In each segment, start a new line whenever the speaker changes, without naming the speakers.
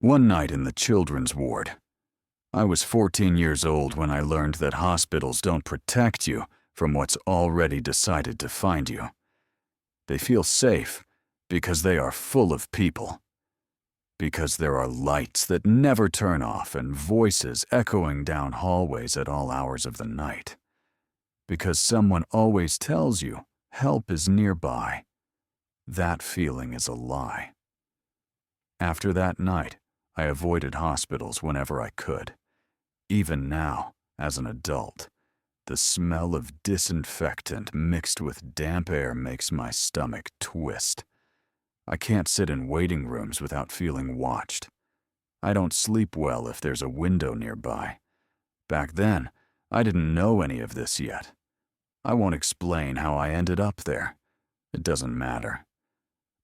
One night in the children's ward. I was 14 years old when I learned that hospitals don't protect you from what's already decided to find you. They feel safe because they are full of people. Because there are lights that never turn off and voices echoing down hallways at all hours of the night. Because someone always tells you help is nearby. That feeling is a lie. After that night, I avoided hospitals whenever I could. Even now, as an adult, the smell of disinfectant mixed with damp air makes my stomach twist. I can't sit in waiting rooms without feeling watched. I don't sleep well if there's a window nearby. Back then, I didn't know any of this yet. I won't explain how I ended up there. It doesn't matter.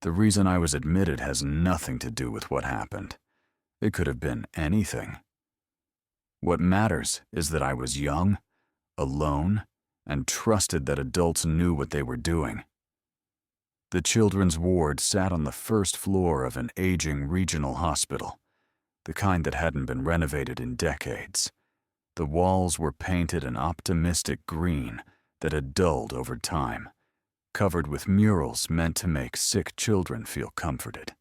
The reason I was admitted has nothing to do with what happened. It could have been anything. What matters is that I was young, alone, and trusted that adults knew what they were doing. The children's ward sat on the first floor of an aging regional hospital, the kind that hadn't been renovated in decades. The walls were painted an optimistic green that had dulled over time, covered with murals meant to make sick children feel comforted.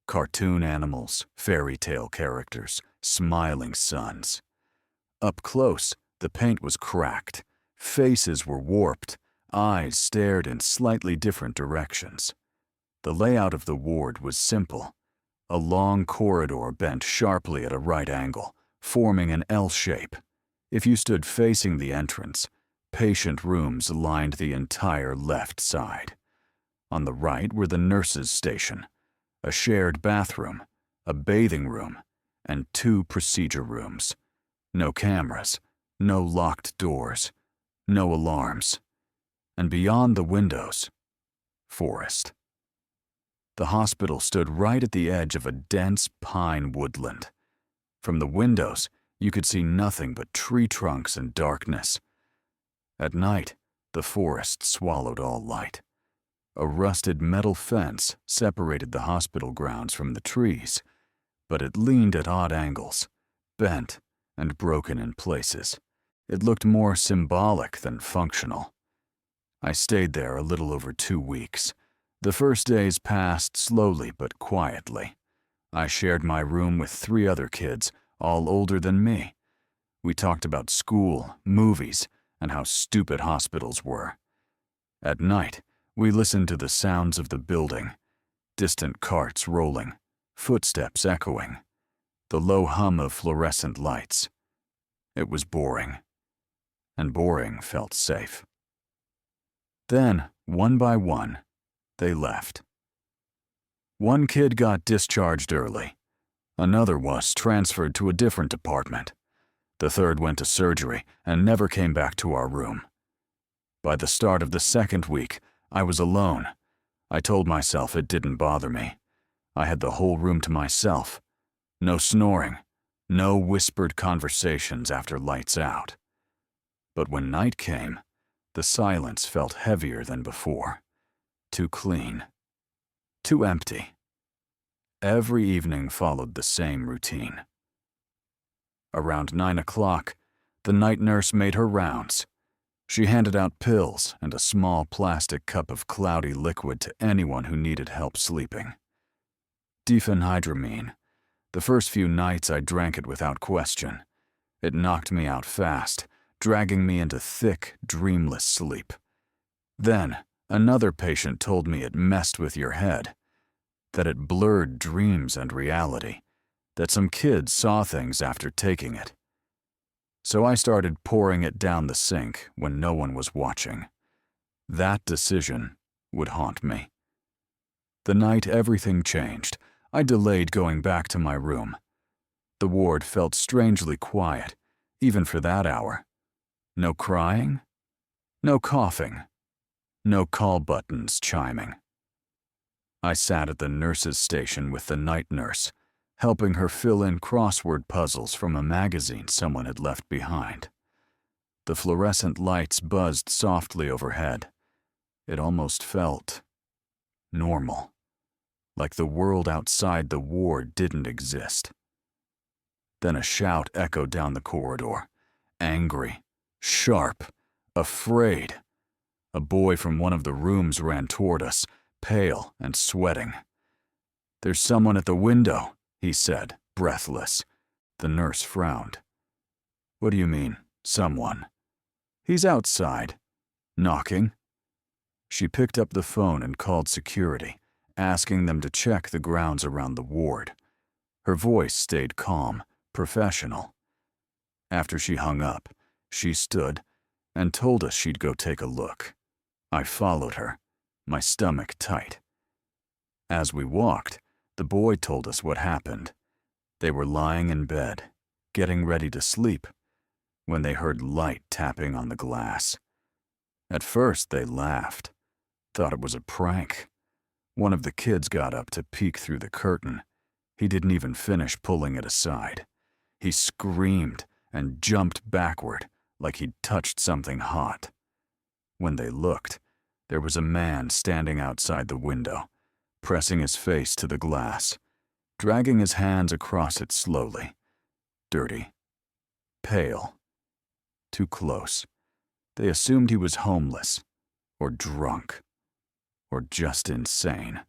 Cartoon animals, fairy tale characters, smiling suns. Up close, the paint was cracked, faces were warped, eyes stared in slightly different directions. The layout of the ward was simple. A long corridor bent sharply at a right angle, forming an L shape. If you stood facing the entrance, patient rooms lined the entire left side. On the right were the nurses' station, a shared bathroom, a bathing room, and 2 procedure rooms. No cameras, no locked doors, no alarms. And beyond the windows, forest. The hospital stood right at the edge of a dense pine woodland. From the windows, you could see nothing but tree trunks and darkness. At night, the forest swallowed all light. A rusted metal fence separated the hospital grounds from the trees, but it leaned at odd angles, bent and broken in places. It looked more symbolic than functional. I stayed there a little over 2 weeks. The first days passed slowly but quietly. I shared my room with 3 other kids, all older than me. We talked about school, movies, and how stupid hospitals were. At night, we listened to the sounds of the building, distant carts rolling, footsteps echoing, the low hum of fluorescent lights. It was boring, and boring felt safe. Then, one by one, they left. One kid got discharged early. Another was transferred to a different department. The third went to surgery and never came back to our room. By the start of the 2nd week, I was alone. I told myself it didn't bother me. I had the whole room to myself. No snoring, no whispered conversations after lights out. But when night came, the silence felt heavier than before. Too clean. Too empty. Every evening followed the same routine. Around 9 o'clock, the night nurse made her rounds. She handed out pills and a small plastic cup of cloudy liquid to anyone who needed help sleeping. Diphenhydramine. The first few nights I drank it without question. It knocked me out fast, dragging me into thick, dreamless sleep. Then, another patient told me it messed with your head, that it blurred dreams and reality, that some kids saw things after taking it. So I started pouring it down the sink when no one was watching. That decision would haunt me. The night everything changed, I delayed going back to my room. The ward felt strangely quiet, even for that hour. No crying, no coughing, no call buttons chiming. I sat at the nurse's station with the night nurse, helping her fill in crossword puzzles from a magazine someone had left behind. The fluorescent lights buzzed softly overhead. It almost felt normal. like the world outside the ward didn't exist. Then a shout echoed down the corridor, angry, sharp, afraid. A boy from one of the rooms ran toward us, pale and sweating. "There's someone at the window," he said, breathless. The nurse frowned. "What do you mean, someone?" "He's outside. Knocking." She picked up the phone and called security, asking them to check the grounds around the ward. Her voice stayed calm, professional. After she hung up, she stood and told us she'd go take a look. I followed her, my stomach tight. As we walked, the boy told us what happened. They were lying in bed, getting ready to sleep, when they heard light tapping on the glass. At first, they laughed, thought it was a prank. One of the kids got up to peek through the curtain. He didn't even finish pulling it aside. He screamed and jumped backward like he'd touched something hot. When they looked, there was a man standing outside the window, pressing his face to the glass, dragging his hands across it slowly. Dirty. Pale. Too close. They assumed he was homeless, or drunk, or just insane.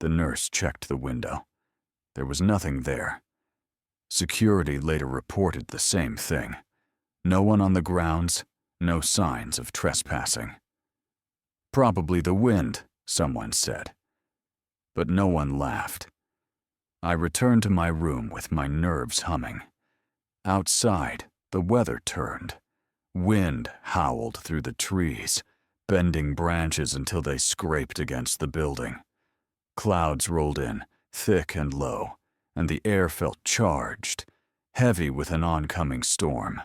The nurse checked the window. There was nothing there. Security later reported the same thing. No one on the grounds, no signs of trespassing. "Probably the wind," someone said. But no one laughed. I returned to my room with my nerves humming. Outside, the weather turned. Wind howled through the trees, bending branches until they scraped against the building. Clouds rolled in, thick and low, and the air felt charged, heavy with an oncoming storm.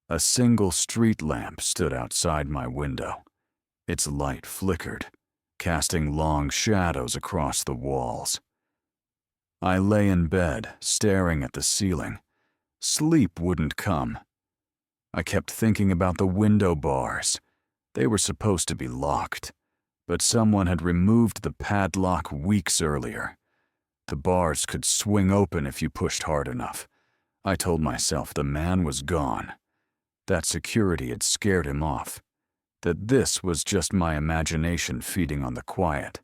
A single street lamp stood outside my window. Its light flickered, casting long shadows across the walls. I lay in bed, staring at the ceiling. Sleep wouldn't come. I kept thinking about the window bars. They were supposed to be locked, but someone had removed the padlock weeks earlier. The bars could swing open if you pushed hard enough. I told myself the man was gone. That security had scared him off. That this was just my imagination feeding on the quiet.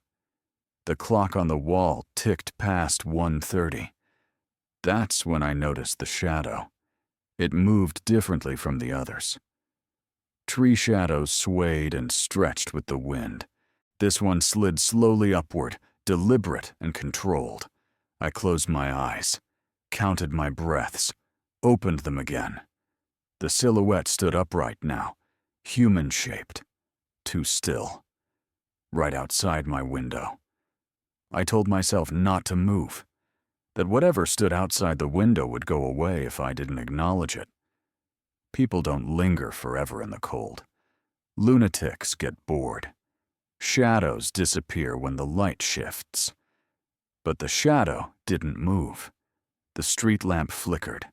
The clock on the wall ticked past 1:30. That's when I noticed the shadow. It moved differently from the others. Tree shadows swayed and stretched with the wind. This one slid slowly upward, deliberate and controlled. I closed my eyes, counted my breaths, opened them again. The silhouette stood upright now, human-shaped, too still, right outside my window. I told myself not to move, that whatever stood outside the window would go away if I didn't acknowledge it. People don't linger forever in the cold. Lunatics get bored. Shadows disappear when the light shifts. But the shadow didn't move. The street lamp flickered,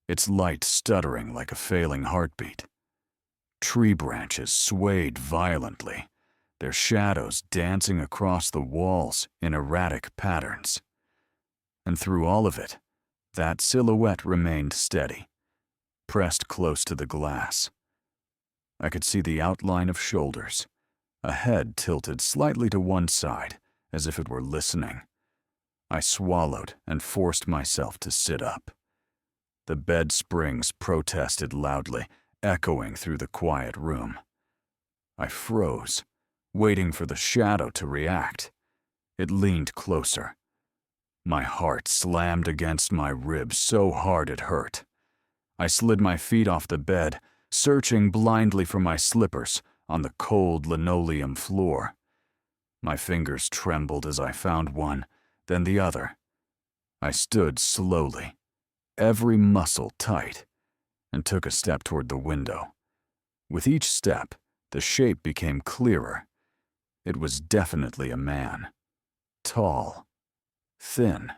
its light stuttering like a failing heartbeat. Tree branches swayed violently, their shadows dancing across the walls in erratic patterns. And through all of it, that silhouette remained steady, pressed close to the glass. I could see the outline of shoulders, a head tilted slightly to one side, as if it were listening. I swallowed and forced myself to sit up. The bed springs protested loudly, echoing through the quiet room. I froze, waiting for the shadow to react. It leaned closer. My heart slammed against my ribs so hard it hurt. I slid my feet off the bed, searching blindly for my slippers on the cold linoleum floor. My fingers trembled as I found one, then the other. I stood slowly, every muscle tight, and took a step toward the window. With each step, the shape became clearer. It was definitely a man. Tall, thin,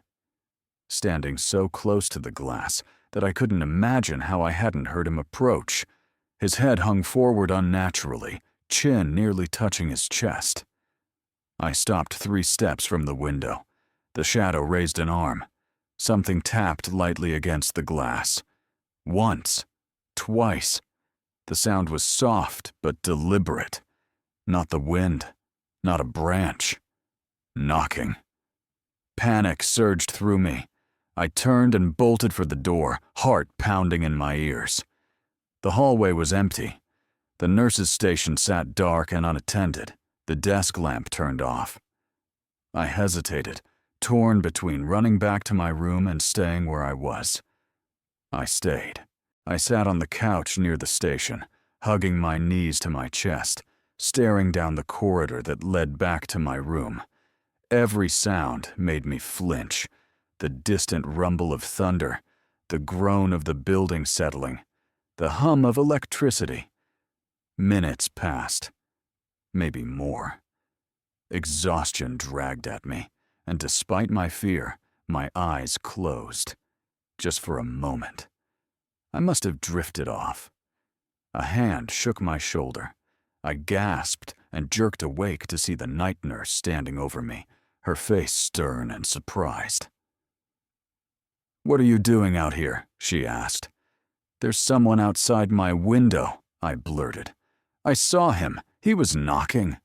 standing so close to the glass that I couldn't imagine how I hadn't heard him approach. His head hung forward unnaturally, chin nearly touching his chest. I stopped 3 steps from the window. The shadow raised an arm. Something tapped lightly against the glass. Once. Twice. The sound was soft but deliberate. Not the wind. Not a branch. Knocking. Panic surged through me. I turned and bolted for the door, heart pounding in my ears. The hallway was empty. The nurse's station sat dark and unattended, the desk lamp turned off. I hesitated, torn between running back to my room and staying where I was. I stayed. I sat on the couch near the station, hugging my knees to my chest, staring down the corridor that led back to my room. Every sound made me flinch. The distant rumble of thunder, the groan of the building settling, the hum of electricity. Minutes passed. Maybe more. Exhaustion dragged at me, and despite my fear, my eyes closed. Just for a moment. I must have drifted off. A hand shook my shoulder. I gasped and jerked awake to see the night nurse standing over me, her face stern and surprised. "What are you doing out here?" she asked. "There's someone outside my window," I blurted. "I saw him. He was knocking."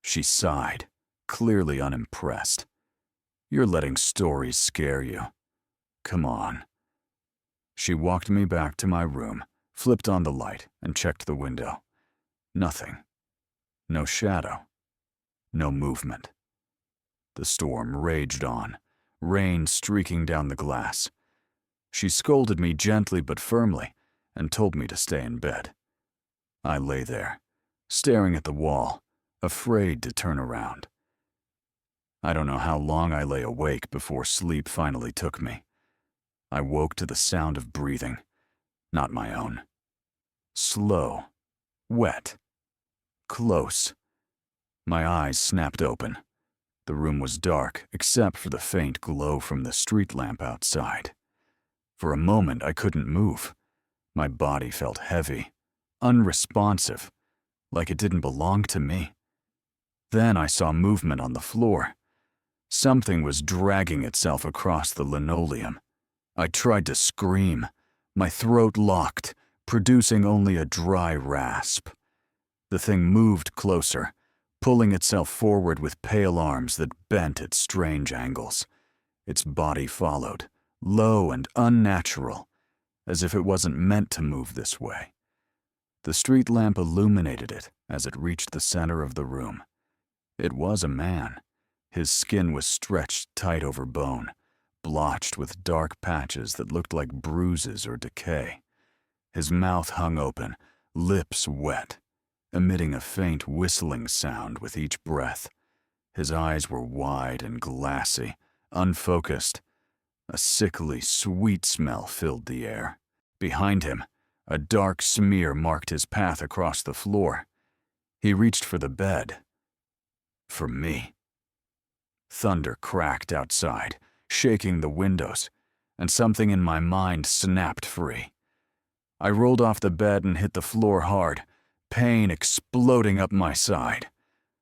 She sighed, clearly unimpressed. "You're letting stories scare you. Come on." She walked me back to my room, flipped on the light, and checked the window. Nothing. No shadow. No movement. The storm raged on, rain streaking down the glass. She scolded me gently but firmly and told me to stay in bed. I lay there, staring at the wall, afraid to turn around. I don't know how long I lay awake before sleep finally took me. I woke to the sound of breathing, not my own. Slow, wet, close. My eyes snapped open. The room was dark except for the faint glow from the street lamp outside. For a moment I couldn't move. My body felt heavy, unresponsive, like it didn't belong to me. Then I saw movement on the floor. Something was dragging itself across the linoleum. I tried to scream, my throat locked, producing only a dry rasp. The thing moved closer, pulling itself forward with pale arms that bent at strange angles. Its body followed, low and unnatural, as if it wasn't meant to move this way. The street lamp illuminated it as it reached the center of the room. It was a man. His skin was stretched tight over bone, blotched with dark patches that looked like bruises or decay. His mouth hung open, lips wet, emitting a faint whistling sound with each breath. His eyes were wide and glassy, unfocused. A sickly, sweet smell filled the air. Behind him, a dark smear marked his path across the floor. He reached for the bed. For me. Thunder cracked outside, shaking the windows, and something in my mind snapped free. I rolled off the bed and hit the floor hard, pain exploding up my side.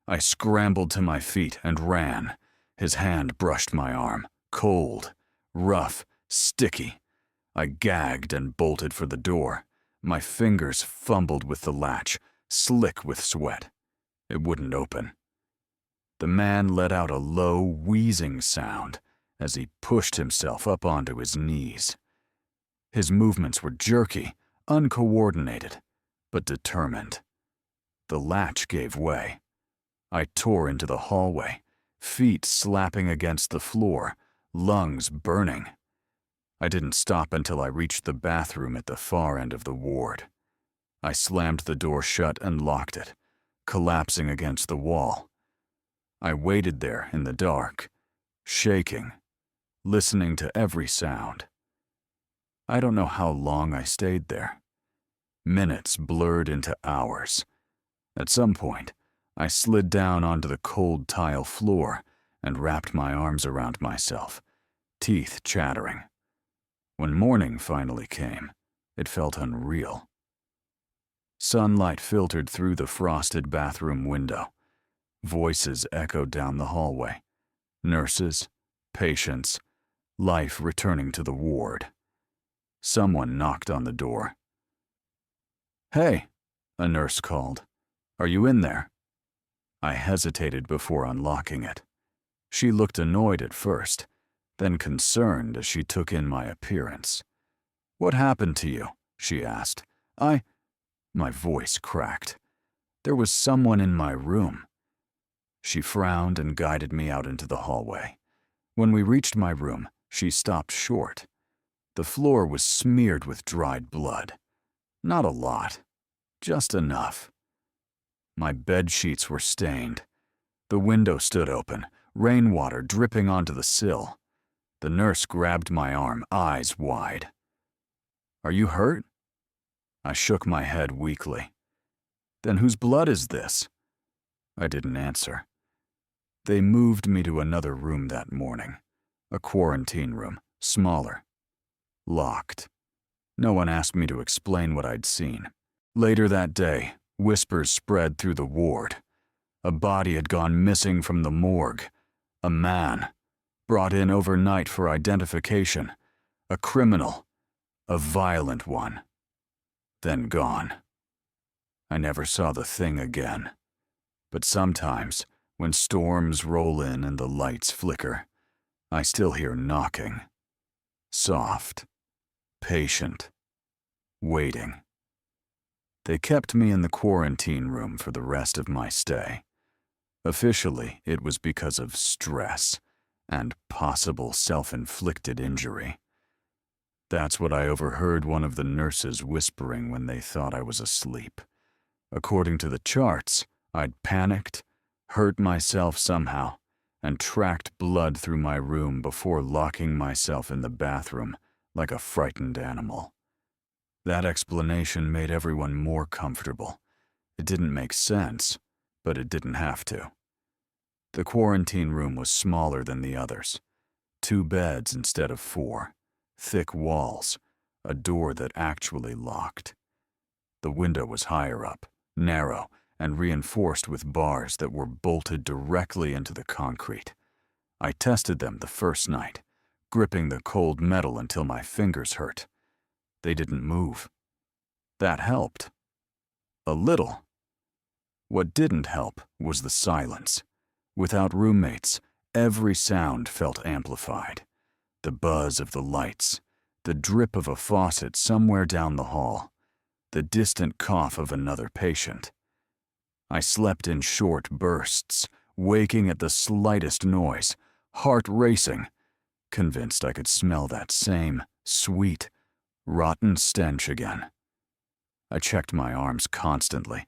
I scrambled to my feet and ran. His hand brushed my arm, cold, rough, sticky. I gagged and bolted for the door. My fingers fumbled with the latch, slick with sweat. It wouldn't open. The man let out a low, wheezing sound as he pushed himself up onto his knees. His movements were jerky, uncoordinated, but determined. The latch gave way. I tore into the hallway, feet slapping against the floor, lungs burning. I didn't stop until I reached the bathroom at the far end of the ward. I slammed the door shut and locked it, collapsing against the wall. I waited there in the dark, shaking, listening to every sound. I don't know how long I stayed there. Minutes blurred into hours. At some point, I slid down onto the cold tile floor and wrapped my arms around myself, teeth chattering. When morning finally came, it felt unreal. Sunlight filtered through the frosted bathroom window. Voices echoed down the hallway. Nurses, patients, life returning to the ward. Someone knocked on the door. "Hey," a nurse called. "Are you in there?" I hesitated before unlocking it. She looked annoyed at first, then concerned as she took in my appearance. "What happened to you?" she asked. My voice cracked. There was someone in my room. She frowned and guided me out into the hallway. When we reached my room, she stopped short. The floor was smeared with dried blood. Not a lot, just enough. My bed sheets were stained. The window stood open, rainwater dripping onto the sill. The nurse grabbed my arm, eyes wide. "Are you hurt?" I shook my head weakly. "Then whose blood is this?" I didn't answer. They moved me to another room that morning, a quarantine room, smaller. Locked. No one asked me to explain what I'd seen. Later that day, whispers spread through the ward. A body had gone missing from the morgue. A man, brought in overnight for identification. A criminal, a violent one. Then gone. I never saw the thing again. But sometimes, when storms roll in and the lights flicker, I still hear knocking. Soft. Patient. Waiting. They kept me in the quarantine room for the rest of my stay. Officially, it was because of stress and possible self-inflicted injury. That's what I overheard one of the nurses whispering when they thought I was asleep. According to the charts, I'd panicked, hurt myself somehow, and tracked blood through my room before locking myself in the bathroom like a frightened animal. That explanation made everyone more comfortable. It didn't make sense, but it didn't have to. The quarantine room was smaller than the others. 2 beds instead of 4. Thick walls, a door that actually locked. The window was higher up, narrow, and reinforced with bars that were bolted directly into the concrete. I tested them the first night, gripping the cold metal until my fingers hurt. They didn't move. That helped. A little. What didn't help was the silence. Without roommates, every sound felt amplified. The buzz of the lights, the drip of a faucet somewhere down the hall, the distant cough of another patient. I slept in short bursts, waking at the slightest noise, heart racing, convinced I could smell that same sweet, rotten stench again. I checked my arms constantly,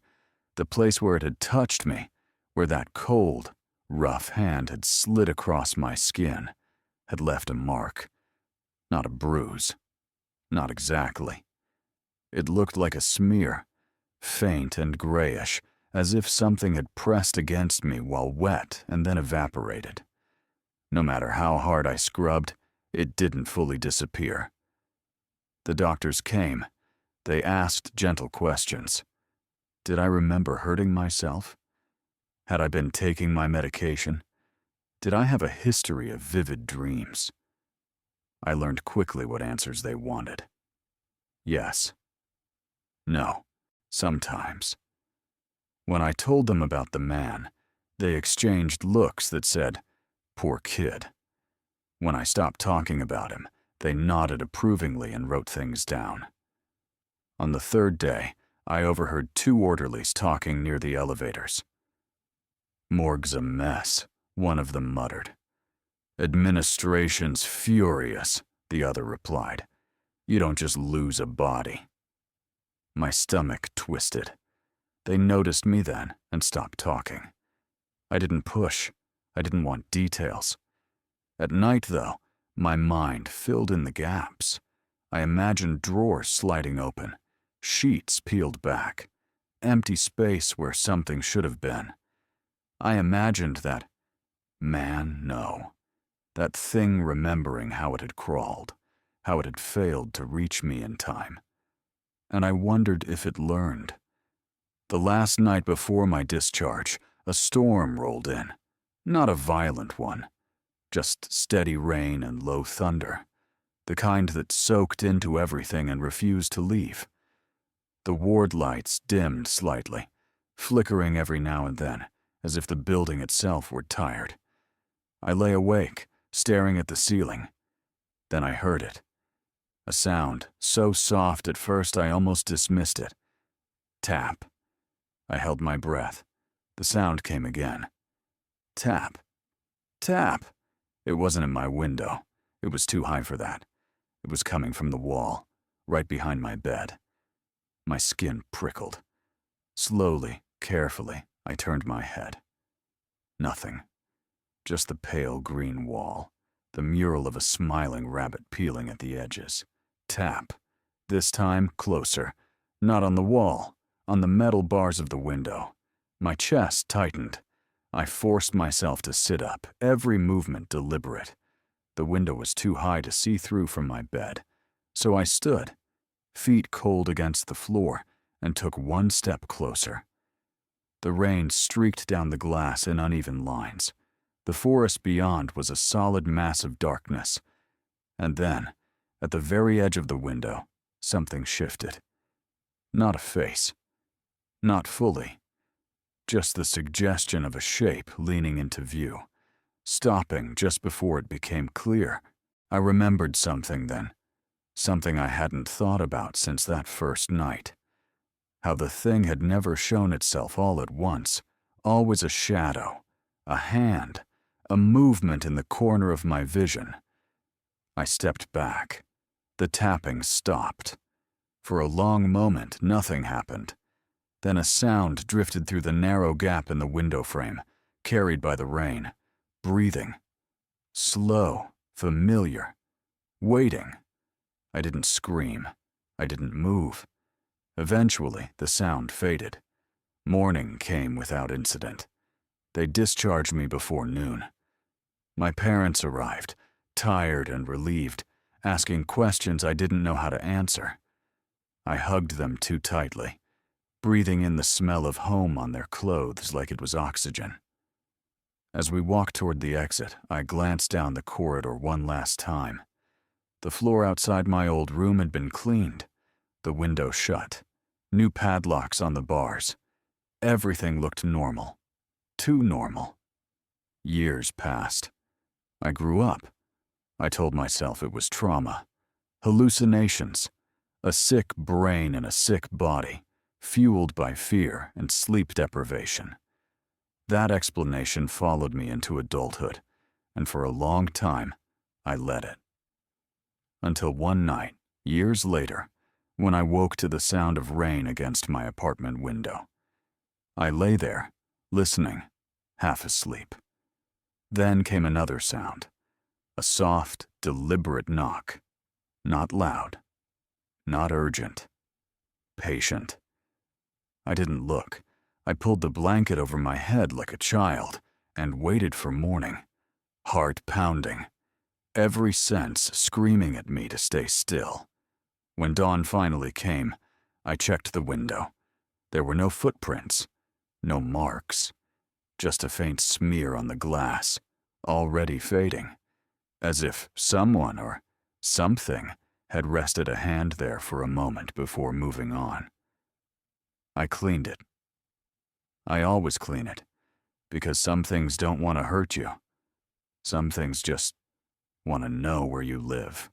the place where it had touched me, where that cold, rough hand had slid across my skin, had left a mark. Not a bruise. Not exactly. It looked like a smear, faint and grayish, as if something had pressed against me while wet and then evaporated. No matter how hard I scrubbed, it didn't fully disappear. The doctors came. They asked gentle questions. Did I remember hurting myself? Had I been taking my medication? Did I have a history of vivid dreams? I learned quickly what answers they wanted. Yes. No. Sometimes. When I told them about the man, they exchanged looks that said, "Poor kid." When I stopped talking about him, they nodded approvingly and wrote things down. On the 3rd day, I overheard 2 orderlies talking near the elevators. "Morgue's a mess," one of them muttered. "Administration's furious," the other replied. "You don't just lose a body." My stomach twisted. They noticed me then and stopped talking. I didn't push. I didn't want details. At night, though, my mind filled in the gaps. I imagined drawers sliding open, sheets peeled back, empty space where something should have been. I imagined that that thing remembering how it had crawled, how it had failed to reach me in time. And I wondered if it learned. The last night before my discharge, a storm rolled in. Not a violent one, just steady rain and low thunder, the kind that soaked into everything and refused to leave. The ward lights dimmed slightly, flickering every now and then, as if the building itself were tired. I lay awake, staring at the ceiling. Then I heard it. A sound so soft at first I almost dismissed it. Tap. I held my breath. The sound came again. Tap. Tap. It wasn't in my window. It was too high for that. It was coming from the wall, right behind my bed. My skin prickled. Slowly, carefully, I turned my head. Nothing. Just the pale green wall, the mural of a smiling rabbit peeling at the edges. Tap. This time, closer. Not on the wall, on the metal bars of the window. My chest tightened. I forced myself to sit up, every movement deliberate. The window was too high to see through from my bed, so I stood, feet cold against the floor, and took one step closer. The rain streaked down the glass in uneven lines. The forest beyond was a solid mass of darkness. And then, at the very edge of the window, something shifted. Not a face. Not fully. Just the suggestion of a shape leaning into view, stopping just before it became clear. I remembered something then, something I hadn't thought about since that first night. How the thing had never shown itself all at once, always a shadow, a hand, a movement in the corner of my vision. I stepped back. The tapping stopped. For a long moment, nothing happened. Then a sound drifted through the narrow gap in the window frame, carried by the rain. Breathing. Slow, familiar. Waiting. I didn't scream. I didn't move. Eventually, the sound faded. Morning came without incident. They discharged me before noon. My parents arrived, tired and relieved, asking questions I didn't know how to answer. I hugged them too tightly, breathing in the smell of home on their clothes like it was oxygen. As we walked toward the exit, I glanced down the corridor one last time. The floor outside my old room had been cleaned, the window shut, new padlocks on the bars. Everything looked normal. Too normal. Years passed. I grew up. I told myself it was trauma, hallucinations, a sick brain and a sick body, fueled by fear and sleep deprivation. That explanation followed me into adulthood, and for a long time, I let it. Until one night, years later, when I woke to the sound of rain against my apartment window. I lay there, listening, half asleep. Then came another sound, a soft, deliberate knock. Not loud, not urgent, patient. I didn't look. I pulled the blanket over my head like a child and waited for morning, heart pounding, every sense screaming at me to stay still. When dawn finally came, I checked the window. There were no footprints, no marks, just a faint smear on the glass, already fading, as if someone or something had rested a hand there for a moment before moving on. I cleaned it. I always clean it, because some things don't want to hurt you. Some things just want to know where you live.